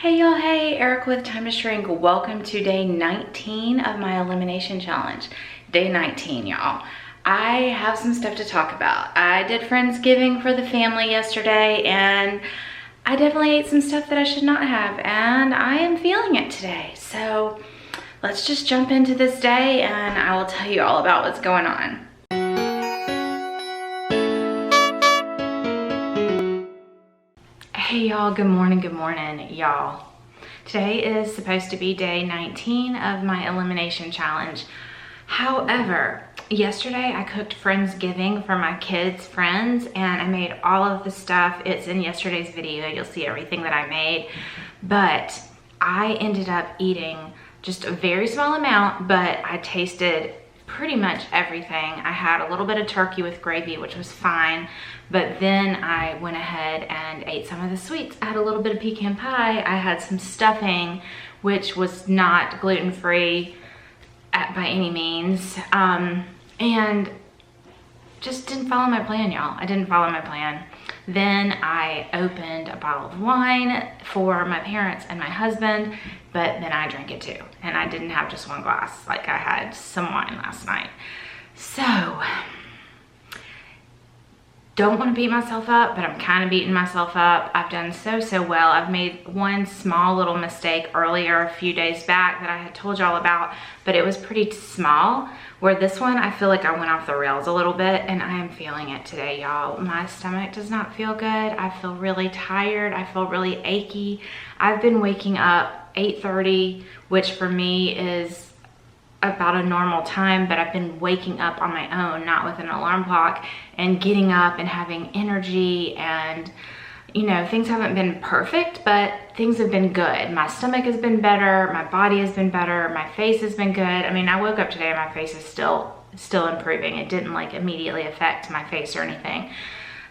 Hey y'all, hey, Eric with TimetoShrink. Welcome to day 19 of my elimination challenge. Day 19, y'all. I have some stuff to talk about. I did Friendsgiving for the family yesterday and I definitely ate some stuff that I should not have and I am feeling it today. So let's just jump into this day and I will tell you all about what's going on. Hey y'all, good morning, y'all. Today is supposed to be day 19 of my elimination challenge. However, yesterday I cooked Friendsgiving for my kids' friends and I made all of the stuff. It's in yesterday's video, you'll see everything that I made. But I ended up eating just a very small amount, but I tasted pretty much everything. I had a little bit of turkey with gravy, which was fine, but then I went ahead and ate some of the sweets. I had a little bit of pecan pie. I had some stuffing, which was not gluten-free by any means, and just didn't follow my plan, y'all. I didn't follow my plan. Then I opened a bottle of wine for my parents and my husband, but then I drank it too. And I didn't have just one glass, like I had some wine last night. So, don't want to beat myself up, but I'm kind of beating myself up. I've done so well. I've made one small little mistake earlier a few days back that I had told y'all about, but it was pretty small. Where this one, I feel like I went off the rails a little bit and I am feeling it today, y'all. My stomach does not feel good. I feel really tired. I feel really achy. I've been waking up 8:30, which for me is about a normal time, but I've been waking up on my own, not with an alarm clock, and getting up and having energy, and you know, things haven't been perfect, but things have been good. My stomach has been better, my body has been better, my face has been good. I mean, I woke up today and my face is still improving. It didn't like immediately affect my face or anything,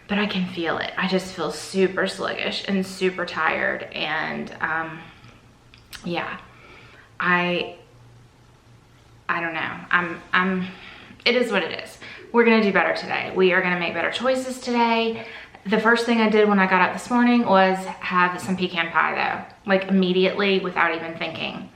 but I can feel it. I just feel super sluggish and super tired, and yeah, I don't know. It is what it is. We're gonna do better today. We are gonna make better choices today. The first thing I did when I got up this morning was have some pecan pie though, like immediately without even thinking.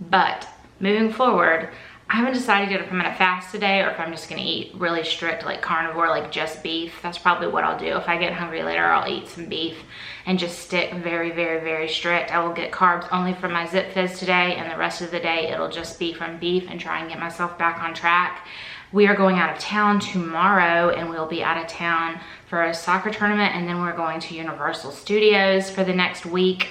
But moving forward, I haven't decided yet if I'm gonna fast today or if I'm just gonna eat really strict, like carnivore, like just beef. That's probably what I'll do. If I get hungry later, I'll eat some beef and just stick very strict. I will get carbs only from my Zip Fizz today, and the rest of the day it'll just be from beef and try and get myself back on track. We are going out of town tomorrow and we'll be out of town for a soccer tournament, and then we're going to Universal Studios for the next week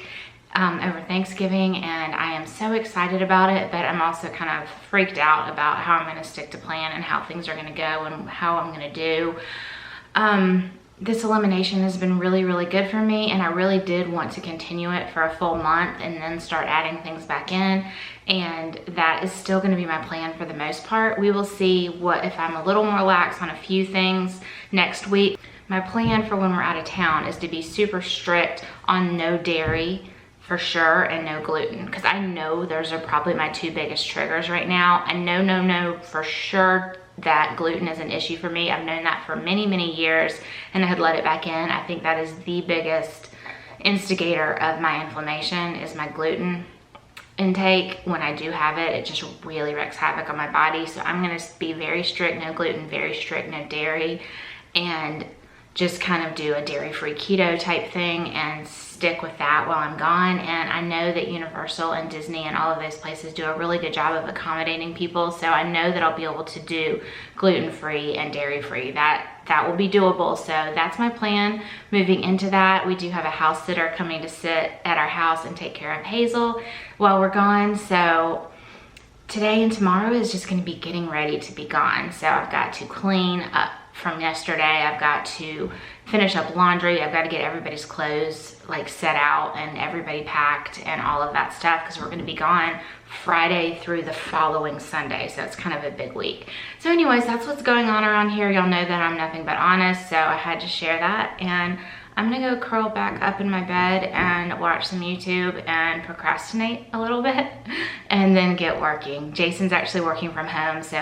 over Thanksgiving, and I am so excited about it, but I'm also kind of freaked out about how I'm gonna stick to plan and how things are gonna go and how I'm gonna do. This elimination has been really good for me, and I really did want to continue it for a full month and then start adding things back in, and that is still gonna be my plan for the most part. We will see what if I'm a little more lax on a few things next week. My plan for when we're out of town is to be super strict on no dairy for sure and no gluten, because I know those are probably my two biggest triggers right now. I know for sure that gluten is an issue for me. I've known that for many years and I had let it back in. I think that is the biggest instigator of my inflammation is my gluten intake. When I do have it, it just really wreaks havoc on my body. So I'm gonna be very strict, no gluten, very strict, no dairy, and just kind of do a dairy-free keto type thing and stick with that while I'm gone. And I know that Universal and Disney and all of those places do a really good job of accommodating people, so I know that I'll be able to do gluten-free and dairy-free. That will be doable. So that's my plan moving into that. We do have a house sitter coming to sit at our house and take care of Hazel while we're gone. So today and tomorrow is just going to be getting ready to be gone. So I've got to clean up from yesterday. I've got to finish up laundry. I've got to get everybody's clothes like set out and everybody packed and all of that stuff, because we're going to be gone Friday through the following Sunday. So it's kind of a big week. So anyways, that's what's going on around here. Y'all know that I'm nothing but honest, so I had to share that. And I'm gonna go curl back up in my bed and watch some YouTube and procrastinate a little bit and then get working. Jason's actually working from home, so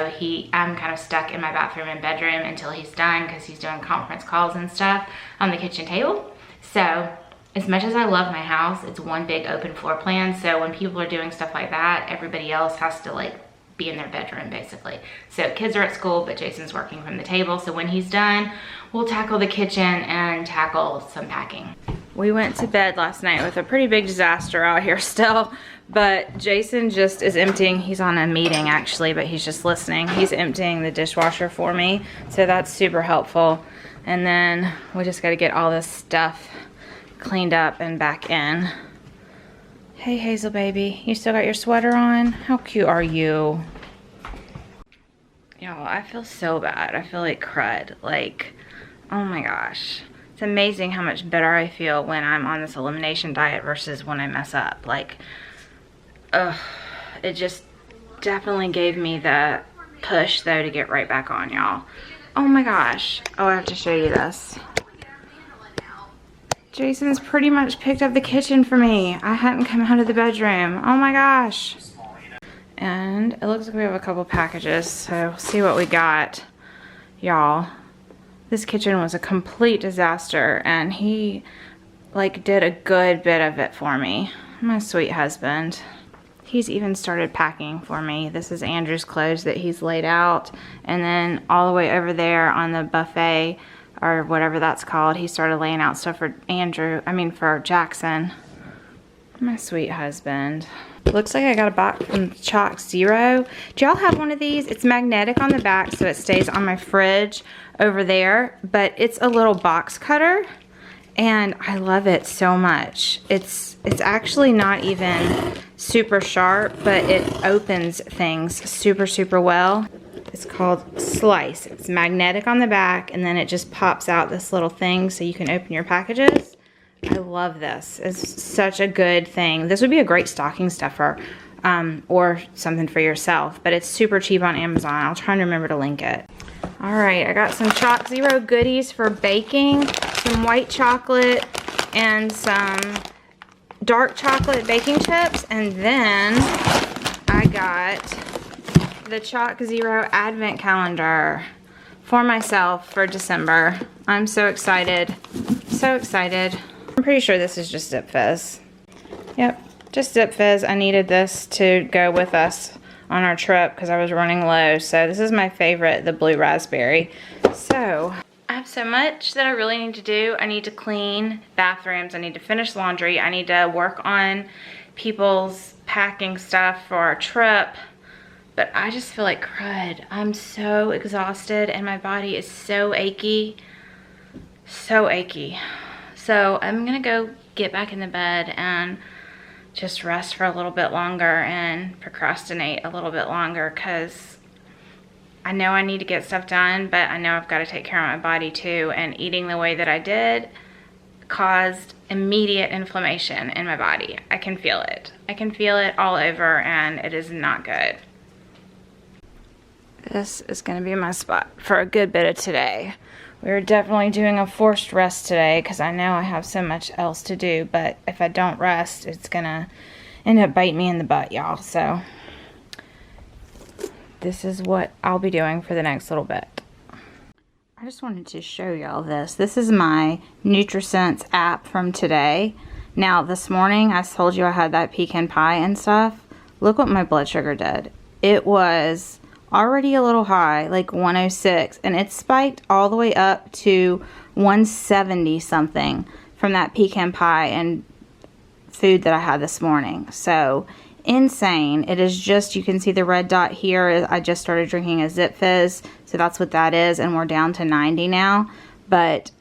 I'm kind of stuck in my bathroom and bedroom until he's done, because he's doing conference calls and stuff on the kitchen table. So as much as I love my house, it's one big open floor plan. So when people are doing stuff like that, everybody else has to like be in their bedroom basically. So kids are at school, but Jason's working from the table. So when he's done, we'll tackle the kitchen and tackle some packing. We went to bed last night with a pretty big disaster out here still, but Jason just is emptying. He's on a meeting actually, but he's just listening. He's emptying the dishwasher for me. So that's super helpful. And then we just got to get all this stuff cleaned up and back in. Hey Hazel baby, you still got your sweater on? How cute are you? Y'all, I feel so bad. I feel like crud. Like, oh my gosh. It's amazing how much better I feel when I'm on this elimination diet versus when I mess up. Like, it just definitely gave me the push though to get right back on, y'all. Oh my gosh. Oh, I have to show you this. Jason's pretty much picked up the kitchen for me. I hadn't come out of the bedroom. Oh my gosh. And it looks like we have a couple packages, so we'll see what we got. Y'all, this kitchen was a complete disaster, and he like did a good bit of it for me. My sweet husband. He's even started packing for me. This is Andrew's clothes that he's laid out, and then all the way over there on the buffet, or whatever that's called, he started laying out stuff for for Jackson. My sweet husband. Looks like I got a box from Chalk Zero. Do y'all have one of these? It's magnetic on the back, so it stays on my fridge over there, but it's a little box cutter, and I love it so much. It's actually not even super sharp, but it opens things super well. It's called Slice. It's magnetic on the back, and then it just pops out this little thing so you can open your packages. I love this. It's such a good thing. This would be a great stocking stuffer, or something for yourself, but it's super cheap on Amazon. I'll try and remember to link it. All right, I got some Chalk Zero goodies for baking, some white chocolate and some dark chocolate baking chips, and then I got the Chalk Zero advent calendar for myself for December. I'm so excited. So excited. I'm pretty sure this is just Zip Fizz. Yep, just Zip Fizz. I needed this to go with us on our trip because I was running low. So this is my favorite, the blue raspberry. So I have so much that I really need to do. I need to clean bathrooms. I need to finish laundry. I need to work on people's packing stuff for our trip. But I just feel like crud. I'm so exhausted and my body is so achy. So achy. So I'm gonna go get back in the bed and just rest for a little bit longer and procrastinate a little bit longer, because I know I need to get stuff done, but I know I've got to take care of my body too. And eating the way that I did caused immediate inflammation in my body. I can feel it. I can feel it all over, and it is not good. This is going to be my spot for a good bit of today. We're definitely doing a forced rest today because I know I have so much else to do, but if I don't rest, it's going to end up biting me in the butt, y'all. So this is what I'll be doing for the next little bit. I just wanted to show y'all this. This is my NutriSense app from today. Now, this morning, I told you I had that pecan pie and stuff. Look what my blood sugar did. It was already a little high, like 106, and it spiked all the way up to 170 something from that pecan pie and food that I had this morning. So insane. It is just, you can see the red dot here. I just started drinking a Zip Fizz, so that's what that is, and we're down to 90 now. But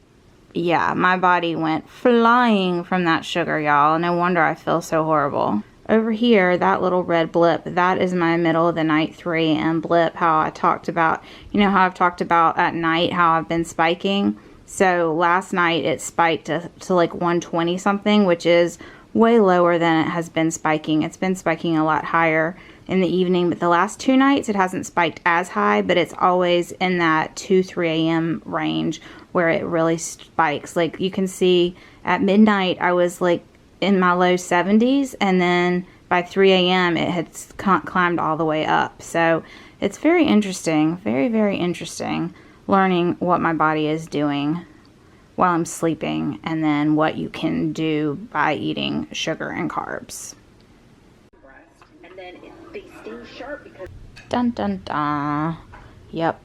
yeah, my body went flying from that sugar, y'all. No wonder I feel so horrible. Over here, that little red blip, that is my middle of the night 3 a.m. blip, how I talked about, you know how I've talked about at night how I've been spiking. So last night it spiked to like 120 something, which is way lower than it has been spiking. It's been spiking a lot higher in the evening, but the last 2 nights it hasn't spiked as high, but it's always in that 2-3 a.m. range where it really spikes. Like you can see at midnight I was like in my low 70s, and then by 3 a.m. it had climbed all the way up. So it's very interesting, very, very interesting learning what my body is doing while I'm sleeping, and then what you can do by eating sugar and carbs. And then they stay sharp because Dun dun dun. Yep.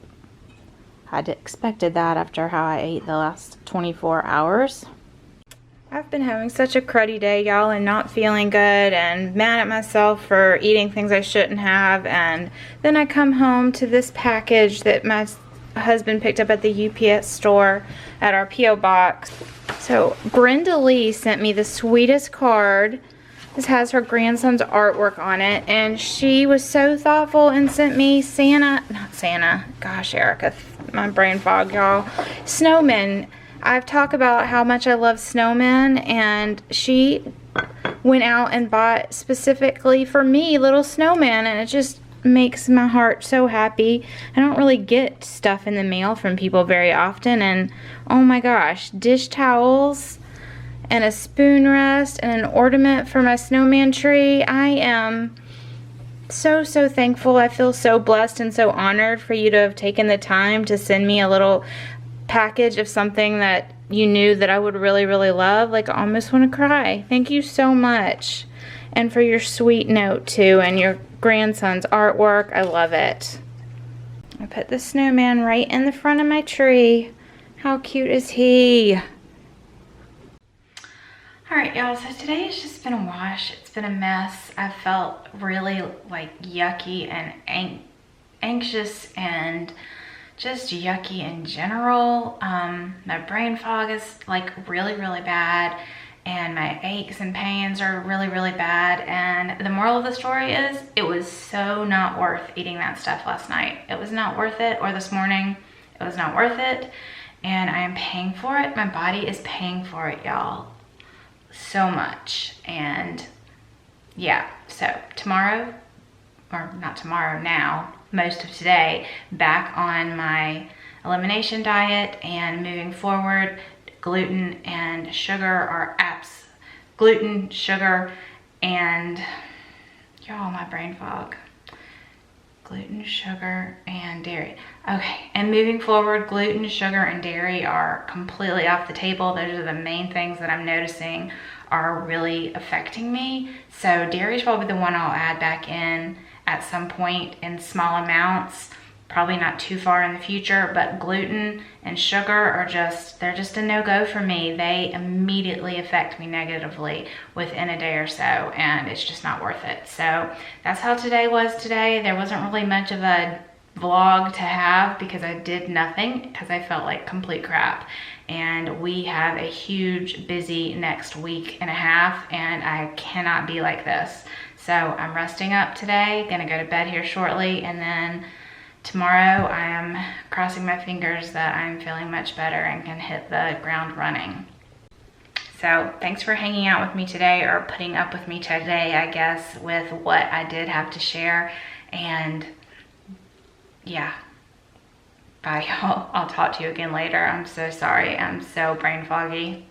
I'd expected that after how I ate the last 24 hours. I've been having such a cruddy day, y'all, and not feeling good and mad at myself for eating things I shouldn't have. And then I come home to this package that my husband picked up at the UPS store at our P.O. box. So Brenda Lee sent me the sweetest card. This has her grandson's artwork on it, and she was so thoughtful and sent me not Santa, gosh, Erica, my brain fog, y'all, snowmen. I've talked about how much I love snowmen, and she went out and bought specifically for me little snowmen, and it just makes my heart so happy. I don't really get stuff in the mail from people very often, and oh my gosh, dish towels and a spoon rest and an ornament for my snowman tree. I am so thankful. I feel so blessed and so honored for you to have taken the time to send me a little package of something that you knew that I would really love. Like, I almost want to cry. Thank you so much. And for your sweet note too, and your grandson's artwork. I love it. I put the snowman right in the front of my tree. How cute is he? Alright, y'all, so today has just been a wash. It's been a mess. I felt really like yucky and anxious and just yucky in general. My brain fog is like really bad, and my aches and pains are really bad. And the moral of the story is, it was so not worth eating that stuff last night. It was not worth it, or this morning. It was not worth it, and I am paying for it. My body is paying for it, y'all, so much. And yeah, so tomorrow, or not tomorrow, now, most of today, back on my elimination diet, and moving forward, gluten and sugar are apps. Gluten, sugar, and y'all, my brain fog. Gluten, sugar, and dairy. Okay, and moving forward, gluten, sugar, and dairy are completely off the table. Those are the main things that I'm noticing are really affecting me. So dairy is probably the one I'll add back in at some point in small amounts, probably not too far in the future. But gluten and sugar are they're just a no-go for me. They immediately affect me negatively within a day or so, and it's just not worth it. So that's how today was today. There wasn't really much of a vlog to have because I did nothing, because I felt like complete crap. And we have a huge busy next week and a half, and I cannot be like this. So I'm resting up today, gonna go to bed here shortly, and then tomorrow I am crossing my fingers that I'm feeling much better and can hit the ground running. So thanks for hanging out with me today, or putting up with me today, I guess, with what I did have to share. And yeah, bye y'all. I'll talk to you again later. I'm so sorry. I'm so brain foggy.